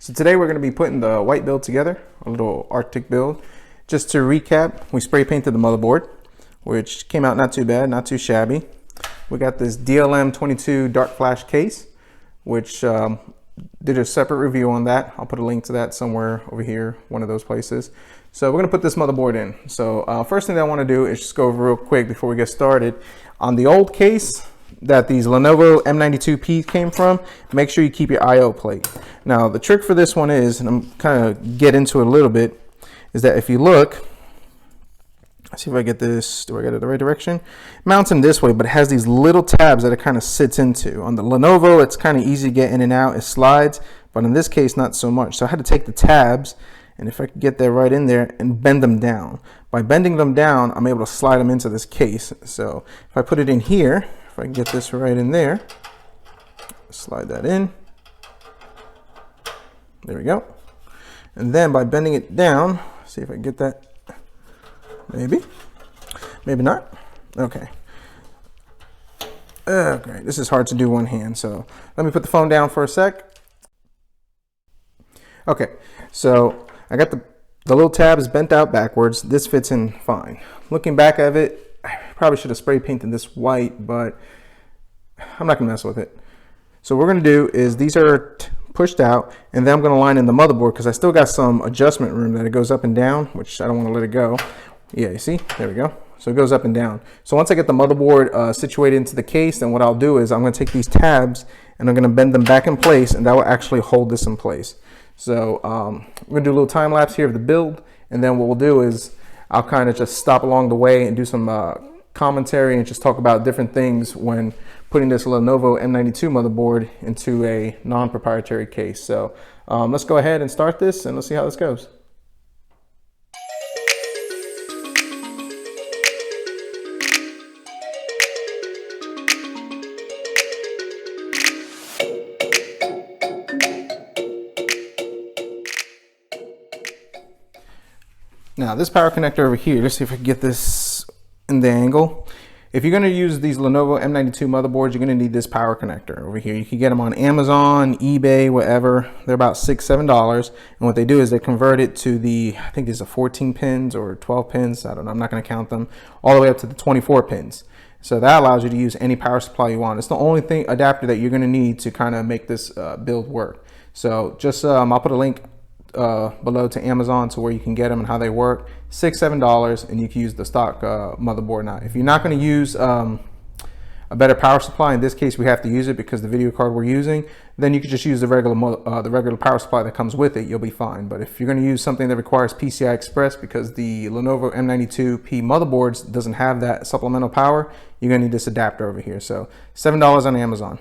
So today we're going to be putting the white build together, a little Arctic build. Just to recap, we spray painted the motherboard, which came out not too bad, not too shabby. We got this DLM22 Darkflash case, which did a separate review on that. I'll put a link to that somewhere over here, one of those places. So we're going to put this motherboard in. So first thing that I want to do is just go over real quick before we get started. On the old case that these Lenovo M92p came from, make sure you keep your IO plate. Now the trick for this one is, and I'm kind of get into it a little bit, is that if you look, let's see if I get this, do I get it the right direction? It mounts in this way, but it has these little tabs that it kind of sits into. On the Lenovo, it's kind of easy to get in and out, it slides, but in this case, not so much. So I had to take the tabs, and if I could get that right in there and bend them down. By bending them down, I'm able to slide them into this case. So if I put it in here, if I can get this right in there, slide that in. There we go. And then by bending it down, see if I can get that. Maybe, maybe not. Okay. Okay, this is hard to do one hand, so let me put the phone down for a sec. Okay, so I got the little tab is bent out backwards. This fits in fine. Looking back at it, I probably should have spray painted this white, but I'm not gonna mess with it. So what we're gonna do is these are pushed out, and then I'm gonna line in the motherboard because I still got some adjustment room that it goes up and down, which I don't want to let it go. Yeah, you see, there we go. So it goes up and down. So once I get the motherboard situated into the case, then what I'll do is I'm gonna take these tabs and I'm gonna bend them back in place, and that will actually hold this in place. So we're gonna do a little time lapse here of the build, and then what we'll do is I'll kind of just stop along the way and do some commentary and just talk about different things when putting this Lenovo M92 motherboard into a non-proprietary case. So let's go ahead and start this, and let's see how this goes. Now this power connector over here, let's see if I can get this in the angle. If you're going to use these Lenovo M92 motherboards, you're going to need this power connector over here. You can get them on Amazon, eBay, whatever. They're about $6, $7. And what they do is they convert it to the, I think it's a 14 pins or 12 pins. I don't know. I'm not going to count them, all the way up to the 24 pins. So that allows you to use any power supply you want. It's the only thing adapter that you're going to need to kind of make this build work. So just I'll put a link below to Amazon to where you can get them and how they work. $6, $7, and you can use the stock motherboard. Now if you're not going to use a better power supply, in this case we have to use it because the video card we're using, then you can just use the regular power supply that comes with it. You'll be fine. But if you're going to use something that requires PCI Express, because the Lenovo M92p motherboards doesn't have that supplemental power, you're going to need this adapter over here. So $7 on Amazon.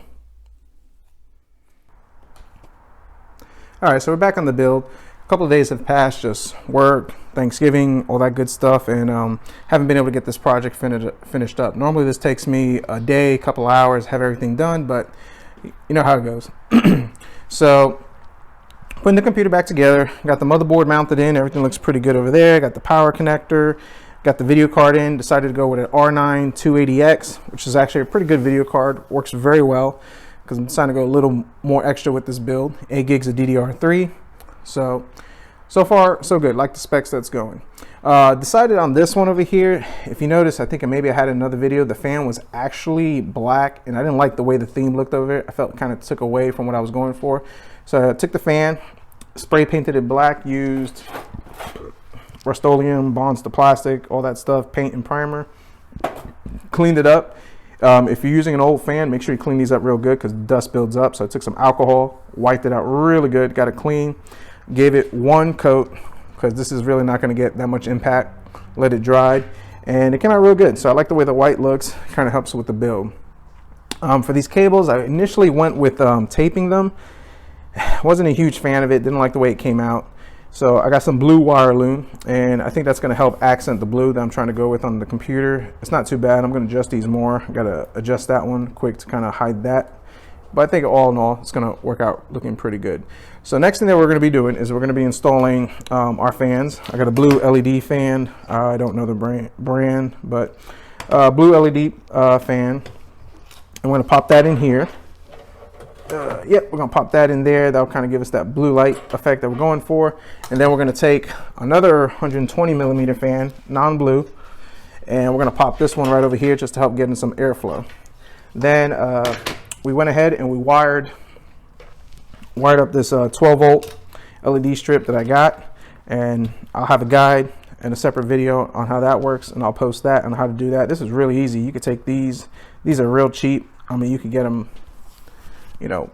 All right, so we're back on the build. A couple of days have passed, just work, Thanksgiving, all that good stuff, and haven't been able to get this project finished up. Normally this takes me a day, couple hours, have everything done, but you know how it goes. So putting the computer back together, got the motherboard mounted in, everything looks pretty good over there. Got the power connector, got the video card in, decided to go with an R9 280X, which is actually a pretty good video card, works very well, because I'm deciding to go a little more extra with this build. 8 gigs of DDR3. So far, so good. Like the specs that's going. Decided on this one over here. If you notice, I think maybe I had another video. The fan was actually black, and I didn't like the way the theme looked over it. I felt kind of took away from what I was going for. So I took the fan, spray painted it black, used Rust-Oleum, bonds to plastic, all that stuff, paint and primer. Cleaned it up. If you're using an old fan, make sure you clean these up real good because dust builds up. So I took some alcohol, wiped it out really good, got it clean, gave it one coat because this is really not going to get that much impact. Let it dry, and it came out real good. So I like the way the white looks, kind of helps with the build. For these cables, I initially went with taping them. Wasn't a huge fan of it, didn't like the way it came out. So I got some blue wire loom, and I think that's going to help accent the blue that I'm trying to go with on the computer. It's not too bad. I'm going to adjust these more. I got to adjust that one quick to kind of hide that. But I think all in all, it's going to work out looking pretty good. So next thing that we're going to be doing is we're going to be installing our fans. I got a blue LED fan. I don't know the brand, but blue LED fan. I'm going to pop that in here. Yep, we're gonna pop that in there. That'll kind of give us that blue light effect that we're going for. And then we're gonna take another 120 millimeter fan, non-blue, and we're gonna pop this one right over here just to help get in some airflow. Then we went ahead and we wired up this 12 volt LED strip that I got, and I'll have a guide and a separate video on how that works, and I'll post that on how to do that. This is really easy. You could take these are real cheap. I mean, you could get them, you know,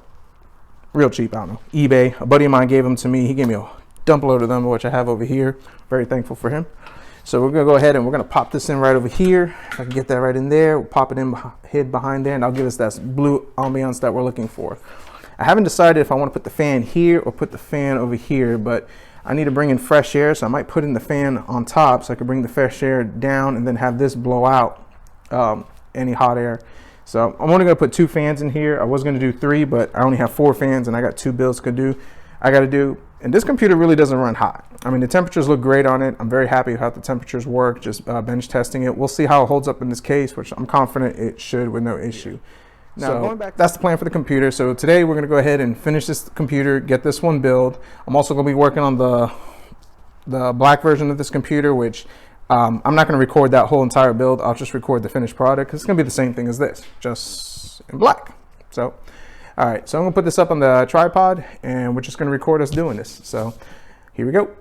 real cheap. I don't know, eBay. A buddy of mine gave them to me. He gave me a dump load of them, which I have over here. Very thankful for him. So we're gonna go ahead and we're gonna pop this in right over here. If I can get that right in there, we'll pop it in hid behind there, and I'll give us that blue ambiance that we're looking for. I haven't decided if I want to put the fan here or put the fan over here, but I need to bring in fresh air, so I might put in the fan on top so I can bring the fresh air down and then have this blow out any hot air. So I'm only gonna put 2 fans in here. I was gonna do 3, but I only have 4 fans and I got 2 builds I gotta do. And this computer really doesn't run hot. I mean, the temperatures look great on it. I'm very happy with how the temperatures work, just bench testing it. We'll see how it holds up in this case, which I'm confident it should with no issue. Now, so going back, that's the plan for the computer. So today we're gonna go ahead and finish this computer, get this one build. I'm also gonna be working on the black version of this computer, which I'm not gonna record that whole entire build. I'll just record the finished product, because it's gonna be the same thing as this, just in black. So, all right, so I'm gonna put this up on the tripod, and we're just gonna record us doing this. So here we go.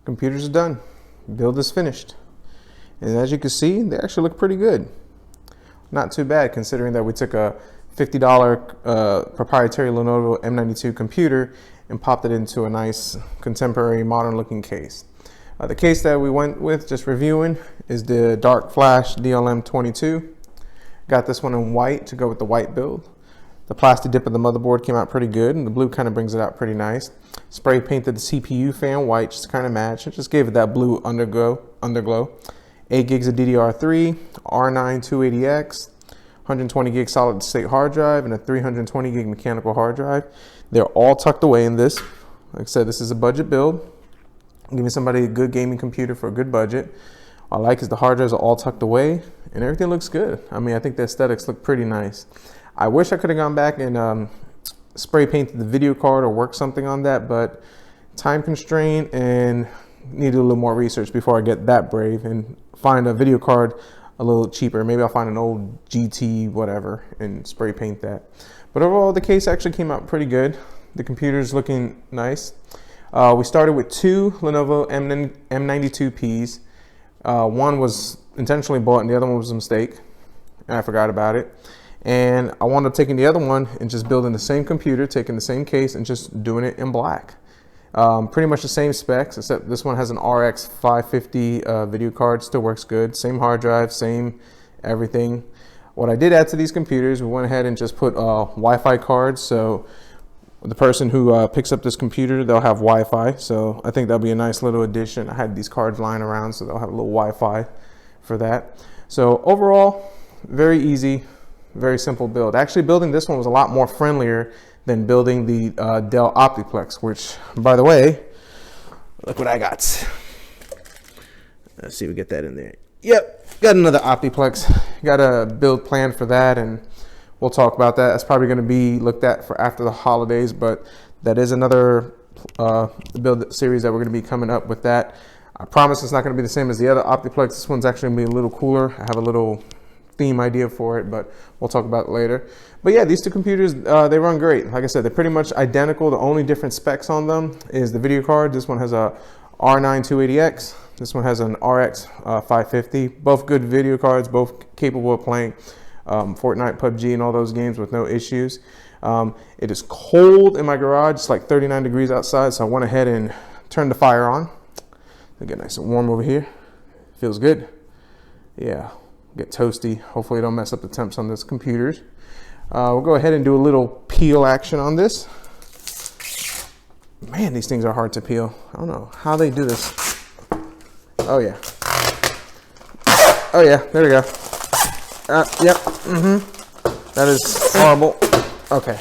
Computers are done. Build is finished. And as you can see, they actually look pretty good. Not too bad considering that we took a $50 proprietary Lenovo M92 computer and popped it into a nice contemporary modern looking case. The case that we went with, just reviewing, is the Darkflash DLM22. Got this one in white to go with the white build. The plastidip of the motherboard came out pretty good, and the blue kind of brings it out pretty nice. Spray painted the CPU fan white just to kind of match. It just gave it that blue underglow. 8 gigs of DDR3, R9 280X, 120 gig solid state hard drive, and a 320 gig mechanical hard drive. They're all tucked away in this. Like I said, this is a budget build. Giving somebody a good gaming computer for a good budget. What I like is the hard drives are all tucked away, and everything looks good. I mean, I think the aesthetics look pretty nice. I wish I could have gone back and spray painted the video card or worked something on that, but time constraint and need a little more research before I get that brave and find a video card a little cheaper. Maybe I'll find an old GT whatever and spray paint that. But overall, the case actually came out pretty good. The computer's looking nice. We started with two Lenovo M92ps. One was intentionally bought and the other one was a mistake, and I forgot about it. And I wound up taking the other one and just building the same computer, taking the same case and just doing it in black. Pretty much the same specs, except this one has an RX 550 video card, still works good. Same hard drive, same everything. What I did add to these computers, we went ahead and just put Wi-Fi cards. So the person who picks up this computer, they'll have Wi-Fi. So I think that'll be a nice little addition. I had these cards lying around, so they'll have a little Wi-Fi for that. So overall, very easy, very simple build. Actually, building this one was a lot more friendlier than building the Dell Optiplex, which, by the way, look what I got. Let's see if we get that in there. Yep, got another Optiplex. Got a build plan for that, and we'll talk about that. That's probably going to be looked at for after the holidays, but that is another build series that we're going to be coming up with that. I promise it's not going to be the same as the other Optiplex. This one's actually going to be a little cooler. I have a little theme idea for it, but we'll talk about it later. But yeah, these two computers, they run great. Like I said, they're pretty much identical. The only different specs on them is the video card. This one has a R9 280X. This one has an RX 550. Both good video cards, both capable of playing Fortnite, PUBG, and all those games with no issues. It is cold in my garage. It's like 39 degrees outside, so I went ahead and turned the fire on. It'll get nice and warm over here. Feels good. Yeah. Get toasty. Hopefully it don't mess up the temps on this computers. We'll go ahead and do a little peel action on this. Man, these things are hard to peel. I don't know how they do this. Oh yeah. Oh yeah, there we go. Yep. That is horrible. Okay.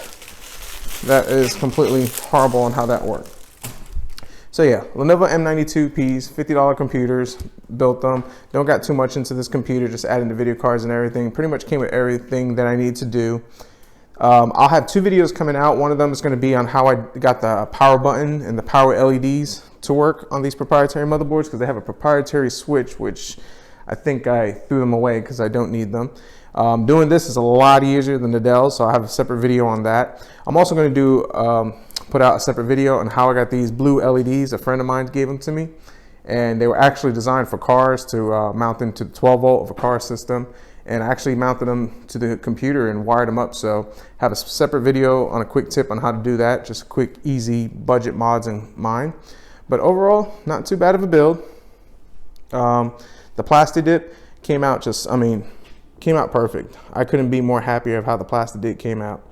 That is completely horrible on how that worked. So yeah, Lenovo M92ps, $50 computers, built them. Don't got too much into this computer, just adding the video cards and everything. Pretty much came with everything that I need to do. I'll have two videos coming out. One of them is going to be on how I got the power button and the power LEDs to work on these proprietary motherboards, because they have a proprietary switch, which I think I threw them away because I don't need them. Doing this is a lot easier than the Dell, so I have a separate video on that. I'm also going to do put out a separate video on how I got these blue LEDs. A friend of mine gave them to me, and they were actually designed for cars to mount into the 12 volt of a car system, and I actually mounted them to the computer and wired them up. So have a separate video on a quick tip on how to do that, just quick, easy budget mods in mind. But overall, not too bad of a build. The plastidip came out came out perfect. I couldn't be more happier of how the plastidip came out.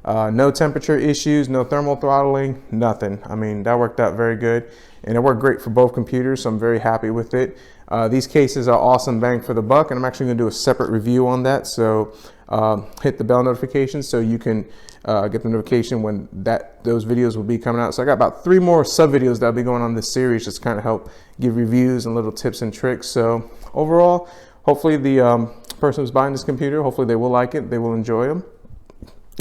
No temperature issues, no thermal throttling, nothing. I mean, that worked out very good, and it worked great for both computers, so I'm very happy with it. These cases are awesome bang for the buck, and I'm actually going to do a separate review on that. So hit the bell notification so you can get the notification when those videos will be coming out. So I got about 3 more sub videos that'll be going on this series, just kind of help give reviews and little tips and tricks. So overall, hopefully the person who's buying this computer, hopefully they will like it, they will enjoy them.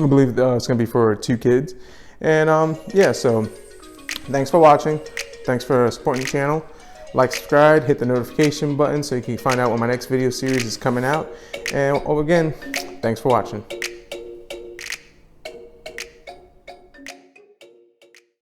I believe it's going to be for 2 kids. And yeah, so thanks for watching. Thanks for supporting the channel. Like, subscribe, hit the notification button so you can find out when my next video series is coming out. And again, thanks for watching.